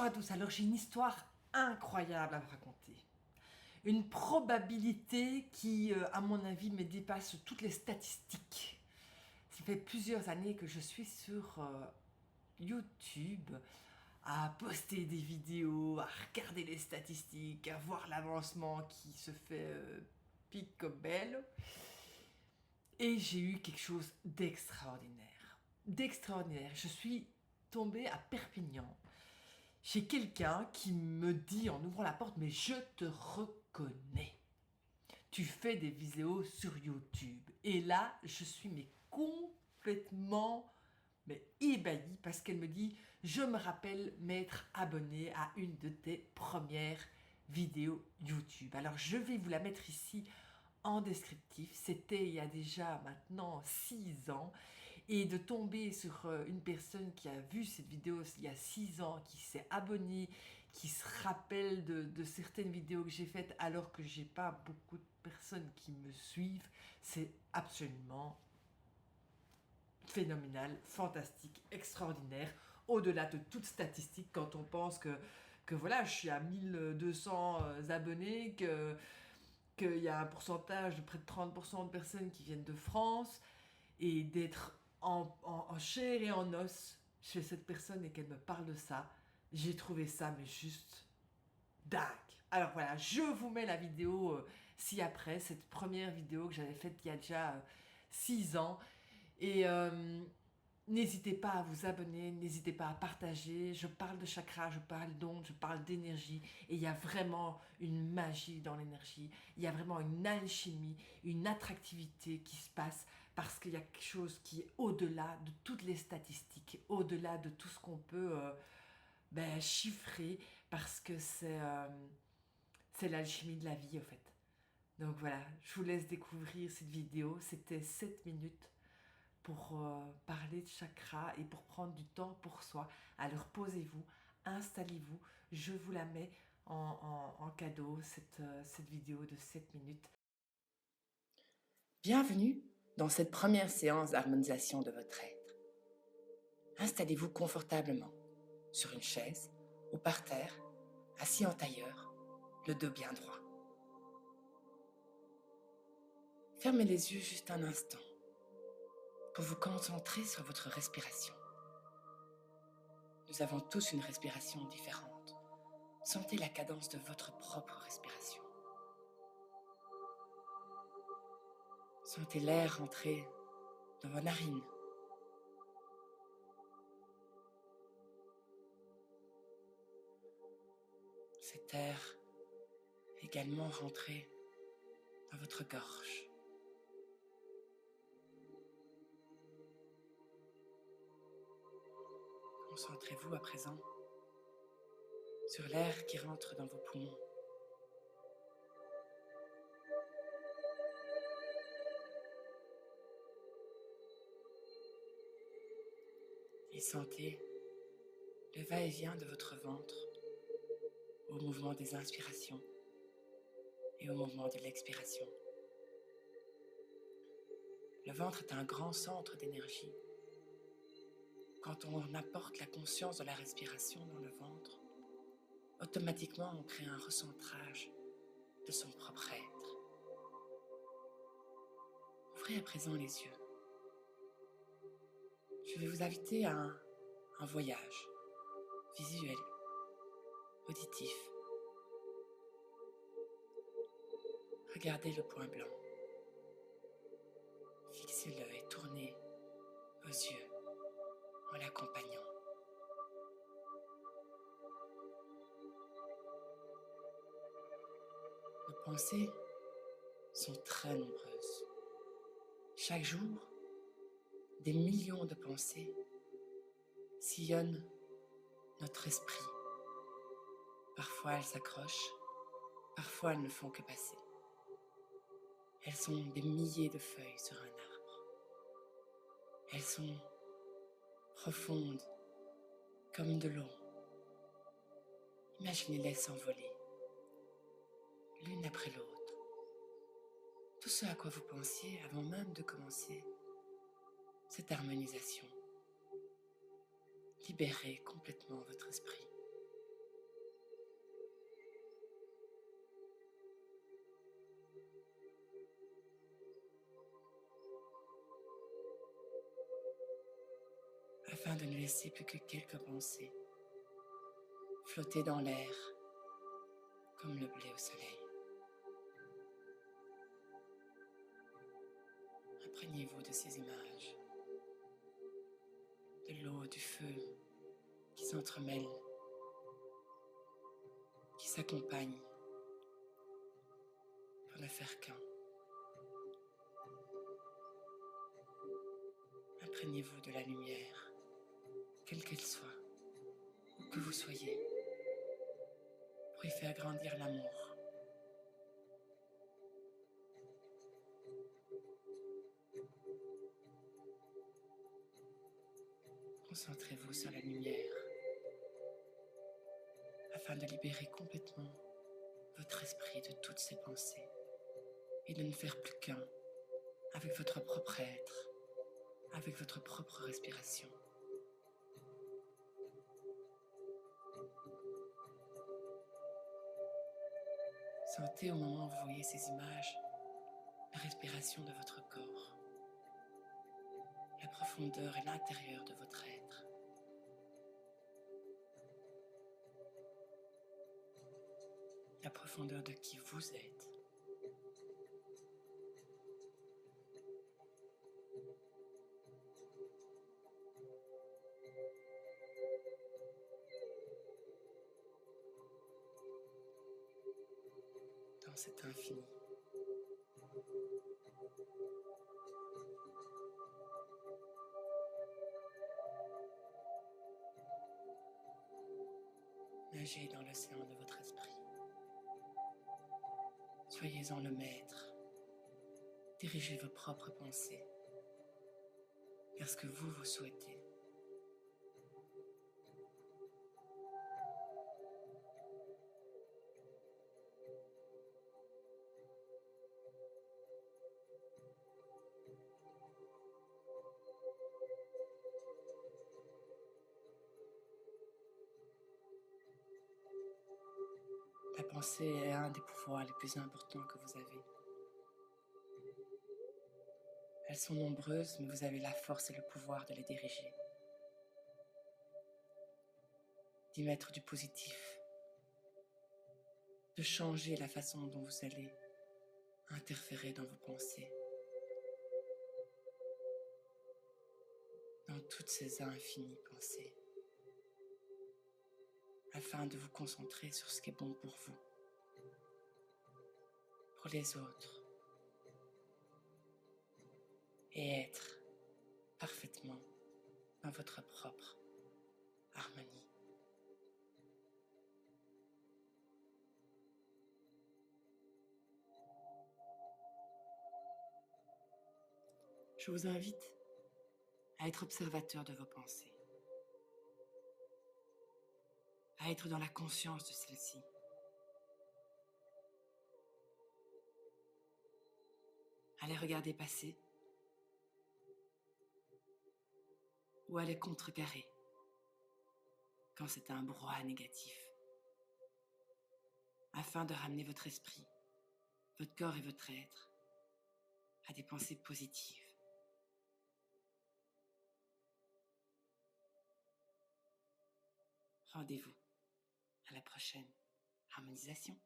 Bonjour à tous, alors j'ai une histoire incroyable à vous raconter. Une probabilité qui, à mon avis, me dépasse toutes les statistiques. Ça fait plusieurs années que je suis sur YouTube à poster des vidéos, à regarder les statistiques, à voir l'avancement qui se fait picobello. Et j'ai eu quelque chose d'extraordinaire. D'extraordinaire. Je suis tombée à Perpignan chez quelqu'un qui me dit en ouvrant la porte « Mais je te reconnais. Tu fais des vidéos sur YouTube. » Et là, je suis complètement ébahie parce qu'elle me dit « Je me rappelle m'être abonnée à une de tes premières vidéos YouTube. » Alors, je vais vous la mettre ici en descriptif. C'était il y a déjà maintenant 6 ans, et de tomber sur une personne qui a vu cette vidéo il y a 6 ans, qui s'est abonnée, qui se rappelle de certaines vidéos que j'ai faites alors que j'ai pas beaucoup de personnes qui me suivent, c'est absolument phénoménal, fantastique, extraordinaire, au-delà de toute statistique quand on pense que voilà, je suis à 1200 abonnés, qu'il y a un pourcentage de près de 30% de personnes qui viennent de France, et d'être en chair et en os chez cette personne et qu'elle me parle de ça, j'ai trouvé ça mais juste dingue. Alors voilà, je vous mets la vidéo ci-après, cette première vidéo que j'avais faite il y a déjà 6 ans, et n'hésitez pas à vous abonner, n'hésitez pas à partager. Je parle de chakra, je parle d'ondes, je parle d'énergie. Et il y a vraiment une magie dans l'énergie. Il y a vraiment une alchimie, une attractivité qui se passe parce qu'il y a quelque chose qui est au-delà de toutes les statistiques, au-delà de tout ce qu'on peut chiffrer, parce que c'est l'alchimie de la vie en fait. Donc voilà, je vous laisse découvrir cette vidéo. C'était 7 minutes pour parler de chakra et pour prendre du temps pour soi. Alors posez-vous, installez-vous, je vous la mets en cadeau, cette vidéo de 7 minutes. Bienvenue dans cette première séance d'harmonisation de votre être. Installez-vous confortablement sur une chaise ou par terre, assis en tailleur, le dos bien droit. Fermez les yeux juste un instant pour vous concentrer sur votre respiration. Nous avons tous une respiration différente. Sentez la cadence de votre propre respiration. Sentez l'air entrer dans vos narines. Cet air également rentrer dans votre gorge. Concentrez-vous à présent sur l'air qui rentre dans vos poumons. Et sentez le va-et-vient de votre ventre au mouvement des inspirations et au mouvement de l'expiration. Le ventre est un grand centre d'énergie. Quand on apporte la conscience de la respiration dans le ventre, automatiquement on crée un recentrage de son propre être. Ouvrez à présent les yeux. Je vais vous inviter à un voyage visuel, auditif. Regardez le point blanc. Fixez-le et tournez vos yeux en l'accompagnant. Nos pensées sont très nombreuses. Chaque jour, des millions de pensées sillonnent notre esprit. Parfois elles s'accrochent, parfois elles ne font que passer. Elles sont des milliers de feuilles sur un arbre. Elles sont profondes comme de l'eau. Imaginez-les s'envoler, l'une après l'autre. Tout ce à quoi vous pensiez avant même de commencer cette harmonisation. Libérez complètement votre esprit. afin de ne laisser plus que quelques pensées flotter dans l'air comme le blé au soleil. Imprégnez-vous de ces images, de l'eau, du feu qui s'entremêlent, qui s'accompagnent pour ne faire qu'un. Imprégnez-vous de la lumière, quelle qu'elle soit, où que vous soyez, pour y faire grandir l'amour. Concentrez-vous sur la lumière afin de libérer complètement votre esprit de toutes ces pensées et de ne faire plus qu'un avec votre propre être, avec votre propre respiration. Sentez au moment où vous voyez ces images la respiration de votre corps, la profondeur et l'intérieur de votre être. La profondeur de qui vous êtes. Dans cet infini. Nagez dans l'océan de votre esprit. Soyez-en le maître. Dirigez vos propres pensées vers ce que vous souhaitez. La pensée est un des pouvoirs les plus importants que vous avez. Elles sont nombreuses, mais vous avez la force et le pouvoir de les diriger. D'y mettre du positif. De changer la façon dont vous allez interférer dans vos pensées. Dans toutes ces infinies pensées. Afin de vous concentrer sur ce qui est bon pour vous. Pour les autres. Et être parfaitement dans votre propre harmonie. Je vous invite à être observateur de vos pensées, à être dans la conscience de celles-ci, à les regarder passer ou à les contrecarrer quand c'est un brouhaha négatif, afin de ramener votre esprit, votre corps et votre être à des pensées positives. Rendez-vous à la prochaine harmonisation.